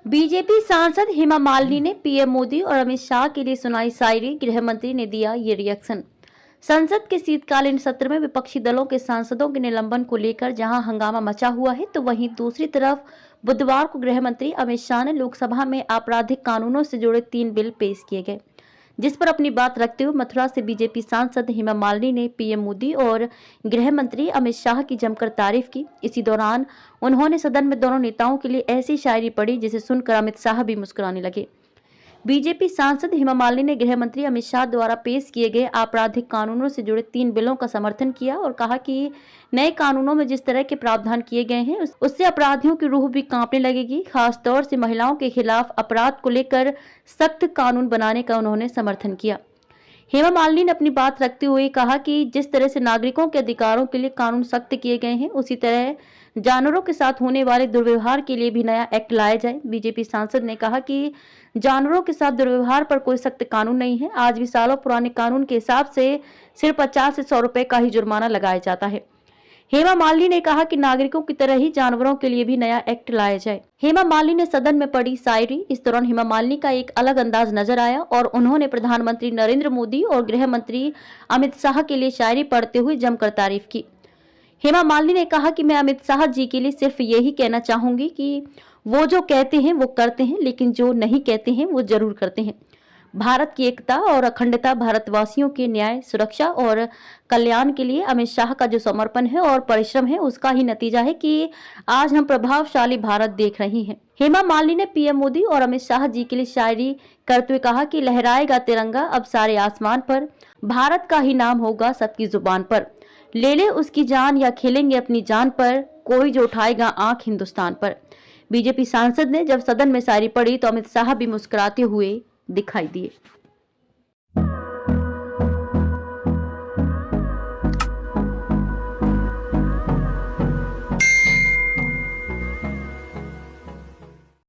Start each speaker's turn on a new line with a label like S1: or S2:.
S1: BJP सांसद हेमा मालिनी ने PM Modi और अमित शाह के लिए सुनाई शायरी। गृह मंत्री ने दिया ये रिएक्शन। संसद के शीतकालीन सत्र में विपक्षी दलों के सांसदों के निलंबन को लेकर जहां हंगामा मचा हुआ है, तो वहीं दूसरी तरफ बुधवार को गृह मंत्री अमित शाह ने लोकसभा में आपराधिक कानूनों से जुड़े 3 बिल पेश किए गए, जिस पर अपनी बात रखते हुए मथुरा से बीजेपी सांसद हेमा मालिनी ने पीएम मोदी और गृह मंत्री अमित शाह की जमकर तारीफ की। इसी दौरान उन्होंने सदन में दोनों नेताओं के लिए ऐसी शायरी पढ़ी जिसे सुनकर अमित शाह भी मुस्कुराने लगे। बीजेपी सांसद हेमा मालिनी ने गृह मंत्री अमित शाह द्वारा पेश किए गए आपराधिक कानूनों से जुड़े 3 बिलों का समर्थन किया और कहा कि नए कानूनों में जिस तरह के प्रावधान किए गए हैं उससे अपराधियों की रूह भी कांपने लगेगी। खासतौर से महिलाओं के खिलाफ अपराध को लेकर सख्त कानून बनाने का उन्होंने समर्थन किया। हेमा मालिनी ने अपनी बात रखते हुए कहा कि जिस तरह से नागरिकों के अधिकारों के लिए कानून सख्त किए गए हैं, उसी तरह जानवरों के साथ होने वाले दुर्व्यवहार के लिए भी नया एक्ट लाया जाए। बीजेपी सांसद ने कहा कि जानवरों के साथ दुर्व्यवहार पर कोई सख्त कानून नहीं है। आज भी सालों पुराने कानून के हिसाब से सिर्फ 50 से 100 रुपए का ही जुर्माना लगाया जाता है। हेमा मालिनी ने कहा कि नागरिकों की तरह ही जानवरों के लिए भी नया एक्ट लाया जाए। हेमा मालिनी ने सदन में पढ़ी शायरी। इस दौरान हेमा मालिनी का एक अलग अंदाज नजर आया और उन्होंने प्रधानमंत्री नरेंद्र मोदी और गृह मंत्री अमित शाह के लिए शायरी पढ़ते हुए जमकर तारीफ की। हेमा मालिनी ने कहा कि मैं अमित शाह जी के लिए सिर्फ यही कहना चाहूंगी कि वो जो कहते हैं वो करते हैं, लेकिन जो नहीं कहते हैं वो जरूर करते हैं। भारत की एकता और अखंडता, भारतवासियों के न्याय, सुरक्षा और कल्याण के लिए अमित शाह का जो समर्पण है और परिश्रम है, उसका ही नतीजा है कि आज हम प्रभावशाली भारत देख रहे हैं। हेमा मालिनी ने पीएम मोदी और अमित शाह जी के लिए शायरी करते हुए कहा कि लहराएगा तिरंगा अब सारे आसमान पर, भारत का ही नाम होगा सबकी जुबान पर, ले ले उसकी जान या खेलेंगे अपनी जान पर, कोई जो उठाएगा आंख हिंदुस्तान पर। बीजेपी सांसद ने जब सदन में शायरी पढ़ी तो अमित शाह भी मुस्कुराते हुए दिखाई दिए।